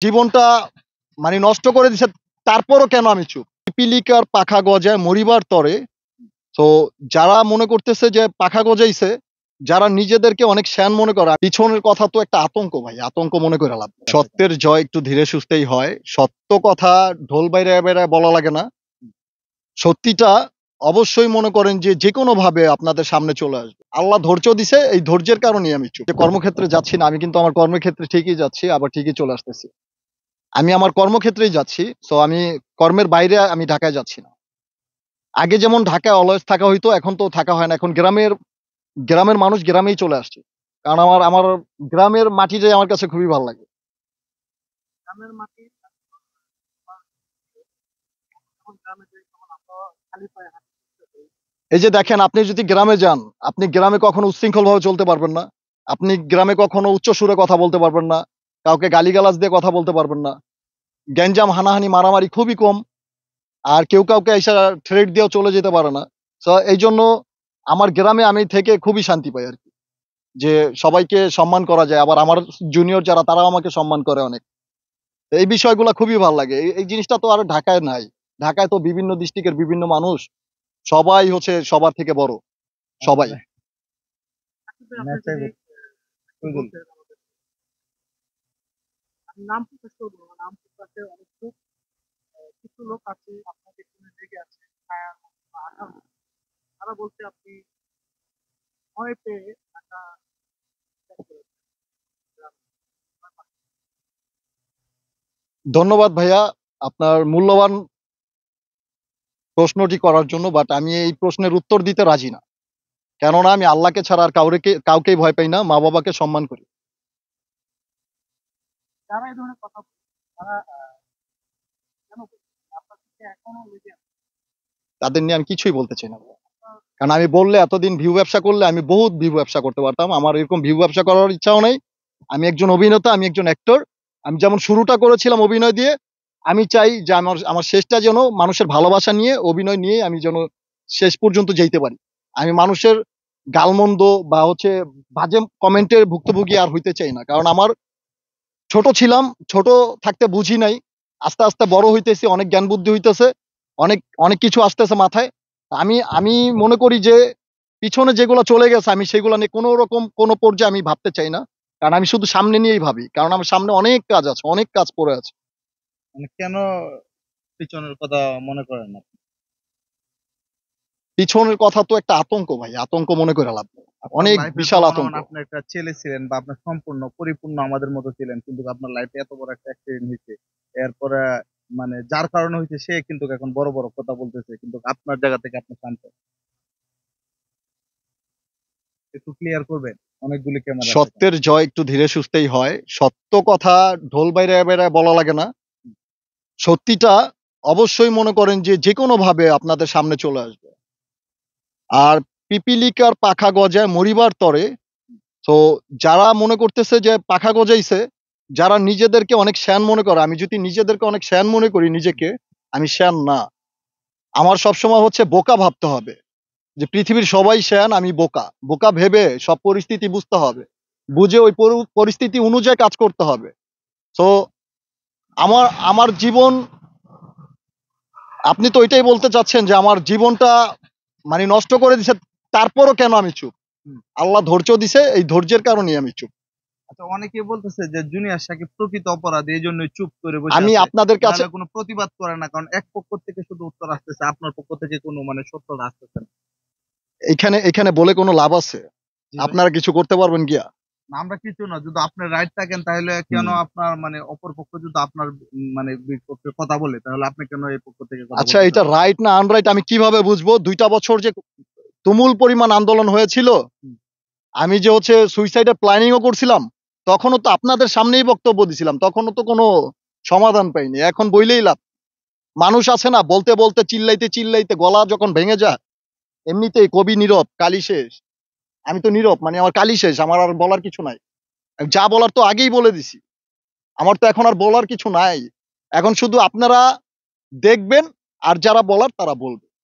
জীবনটা নষ্ট করে দিছে, তারপরও কেন আমি চুপ? পিপিলিকার পাখা গজায় মরিবার তরে। তো যারা মনে করতেছে যে পাখা গজাইছে, যারা নিজেদেরকে অনেক শ্যান মনে করে, পিছনের কথা তো একটা আতঙ্ক ভাই, আতঙ্ক মনে করে লাভ নেই। সত্যের জয় একটু ধীরে সুস্থেই হয়। সত্য কথা ঢোল বাইরায় বাইরায় বলা লাগে না। সত্যিটা অবশ্যই মনে করেন যে যেকোনো ভাবে আপনাদের সামনে চলে আসবে। আল্লাহ ধৈর্য দিছে, এই ধৈর্যের কারণেই আমি চুপ। যে কর্মক্ষেত্রে যাচ্ছি না, আমি কিন্তু আমার কর্মক্ষেত্রে ঠিকই যাচ্ছি, আবার ঠিকই চলে আসতেছি। আমি আমার কর্মক্ষেত্রেই যাচ্ছি। সো আমি কর্মের বাইরে আমি ঢাকায় যাচ্ছি না। আগে যেমন ঢাকায় অলওয়েজ থাকা হইতো, এখন তো থাকা হয় না। এখন গ্রামের গ্রামের মানুষ গ্রামেই চলে আসছে। কারণ আমার আমার গ্রামের মাটিটাই আমার কাছে খুবই ভালো লাগে। গ্রামের মাটি এখন গ্রামে যে যেমন আবহাওয়া খালি পায়ে হাঁটতে এই যে দেখেন, আপনি যদি গ্রামে যান, আপনি গ্রামে কখনো উচ্ছৃঙ্খলভাবে চলতে পারবেন না। আপনি গ্রামে কখনো উচ্চ সুরে কথা বলতে পারবেন না। কাউকে গালিগালাজ দিয়ে কথা বলতে পারবেন না। গ্যাঞ্জাম, হানাহানি, মারামারি খুবই কম। আর কেউ কাউকে এসে থ্রেট দিয়েও চলে যেতে পারে না। সো এই জন্য আমার গ্রামে আমি থেকে খুবই শান্তি পাই আরকি। যে সবাইকে সম্মান করা যায়। আবার আমার জুনিয়র যারা তারাও আমাকে সম্মান করে অনেক। এই বিষয়গুলা খুবই ভাল লাগে। এই জিনিসটা তো আর ঢাকায় নাই। ঢাকায় তো বিভিন্ন ডিস্ট্রিক্টের বিভিন্ন মানুষ। সবাই হচ্ছে সবার থেকে বড়। সবাই। আসলে আপনি যদি বলতেন আমাদের আমি নাম প্রকাশ করবো না, নাম প্রকাশে অনেক কিছু লোক আছে আপনার পেছনে লেগে আছে ছায়া বা আঠা হোক। তারা বলছে আপনি ভয় পেয়ে ঢাকা ত্যাগ করেছেন। ধন্যবাদ ভাইয়া আপনার মূল্যবান প্রশ্নটি করার জন্য। বাট আমি এই প্রশ্নের উত্তর দিতে রাজি না। কেননা আমি আল্লাহকে ছাড়া আর কাউকেই ভয় পাই না। মা-বাবাকে সম্মান করি। যারা এই ধরনের কথা বলে তারা কেন বলছে? আপনার সাথে এখনো লেগে আছে। তাদের নিয়ে আমি কিছুই বলতে চাই না ভাইয়া। কারণ আমি বললে এতদিন ভিউ ব্যবসা করলে আমি বহুত ভিউ ব্যবসা করতে পারতাম। আমার এরকম ভিউ ব্যবসা করার ইচ্ছাও নাই। আমি একজন অভিনেতা, আমি একজন অ্যাক্টর। আমি যেমন শুরুটা করেছিলাম অভিনয় দিয়ে, আমি চাই যে আমার আমার শেষটা যেন মানুষের ভালোবাসা নিয়ে, অভিনয় নিয়ে আমি যেন শেষ পর্যন্ত যাইতে পারি। আমি মানুষের গালমন্দ বা হচ্ছে বাজে কমেন্টের ভুক্তভোগী আর হইতে চাই না। কারণ আমার ছোট ছিলাম, ছোট থাকতে বুঝি নাই। আস্তে, আস্তে বড় হইতেছি, অনেক জ্ঞান বুদ্ধি হইতেছে, অনেক অনেক কিছু আসতেছে মাথায়। আমি আমি মনে করি যে পিছনে যেগুলো চলে গেছে আমি সেগুলো নিয়ে কোনো রকম কোনো পর্যায়ে আমি ভাবতে চাই না। কারণ আমি শুধু সামনে নিয়েই ভাবি। কারণ আমার সামনে অনেক কাজ আছে, অনেক কাজ পড়ে আছে। মানে কেন পিছনের কথা মনে করেন না? পিছনের কথা তো একটা আতঙ্ক ভাই, আতঙ্ক মনে করে লাভ নেই। আপনার অনেক লাইফে তো বিশাল মনে আতঙ্ক। হন আপনি একটা ছেলে ছিলেন বা আপনার সম্পূর্ণ পরিপূর্ণ আমাদের মতো ছিলেন, কিন্তু আপনার লাইফে এত বড় একটা অ্যাক্সিডেন্ট হয়েছে। এরপরে মানে যার কারণে হয়েছে সে কিন্তু এখন বড় বড় কথা বলতেছে, কিন্তু আপনার জায়গা থেকে আপনি শান্ত। একটু ক্লিয়ার করবেন? অনেকগুলি ক্যামেরা আছে এখানে। সত্যের জয় একটু ধীরে সুস্থেই হয়। সত্য কথা ঢোল বাইরায় বাইরায় বলা লাগে না। সত্যিটা অবশ্যই মনে করেন যে যেকোনো ভাবে আপনাদের সামনে চলে আসবে। আর পিপিলিকার পাখা গজায় মরিবার তরে। তো যারা মনে করতেছে যে পাখা গজাইছে, যারা নিজেদেরকে অনেক শ্যান মনে করে, আমি যদি নিজেদেরকে অনেক শ্যান মনে করি নিজেকে, আমি শ্যান না। আমার সবসময় হচ্ছে বোকা ভাবতে হবে। যে পৃথিবীর সবাই শ্যান, আমি বোকা। বোকা ভেবে সব পরিস্থিতি বুঝতে হবে। বুঝে ওই পরিস্থিতি অনুযায়ী কাজ করতে হবে। তো আমার আমার জীবন, আপনি তো ওইটাই বলতে চাচ্ছেন যে আমার জীবনটা নষ্ট করে দিছে, তারপরও কেন আমি চুপ? হুম। আল্লাহ ধৈর্য দিছে, এই ধৈর্যের কারণেই আমি চুপ। আচ্ছা, অনেকে বলতেছে যে জুনিয়র সাকিব প্রকৃত অপরাধী, এই জন্য চুপ করে বসে আমি আছে, আপনাদের কাছে নাহলে কোনো প্রতিবাদ করে না, কারণ এক পক্ষ থেকে শুধু উত্তর আসতেছে, আপনার পক্ষ থেকে কোনো মানে সত্য আসতেছে না। এখানে এখানে বলে কোনো লাভ আছে? জি ভাই। আপনারা কিছু করতে পারবেন গিয়া? না, আমরা কিছু না, যদি আপনি রাইট থাকেন তাহলে কেন হুম। আপনার মানে অপর পক্ষ যদি আপনার মানে বিপক্ষে কথা বলে, তাহলে আপনি কেন এই পক্ষ থেকে কথা আচ্ছা, বলতে এটা যাবেন? রাইট না আনরাইট আমি কিভাবে বুঝবো? ২টা বছর যে তুমুল পরিমাণ আন্দোলন হয়েছিল, হুম। আমি যে হচ্ছে সুইসাইডের প্ল্যানিং ও করছিলাম, তখনও তো আপনাদের সামনেই বক্তব্য দিছিলাম। তখনও তো কোনো সমাধান পাইনি। এখন বইলেই লাভ। মানুষ আছে না, বলতে বলতে চিল্লাইতে চিল্লাইতে গলা যখন ভেঙে যায়, এমনিতেই কবি নীরব, কালি শেষ। আমি তো নীরব, আমার কালি শেষ। আমার আর বলার কিছু নাই। যা বলার তো আগেই বলে দিছি। আমার তো এখন আর বলার কিছু নাই। এখন শুধু আপনারা দেখবেন, আর যারা বলার তারা বলবে।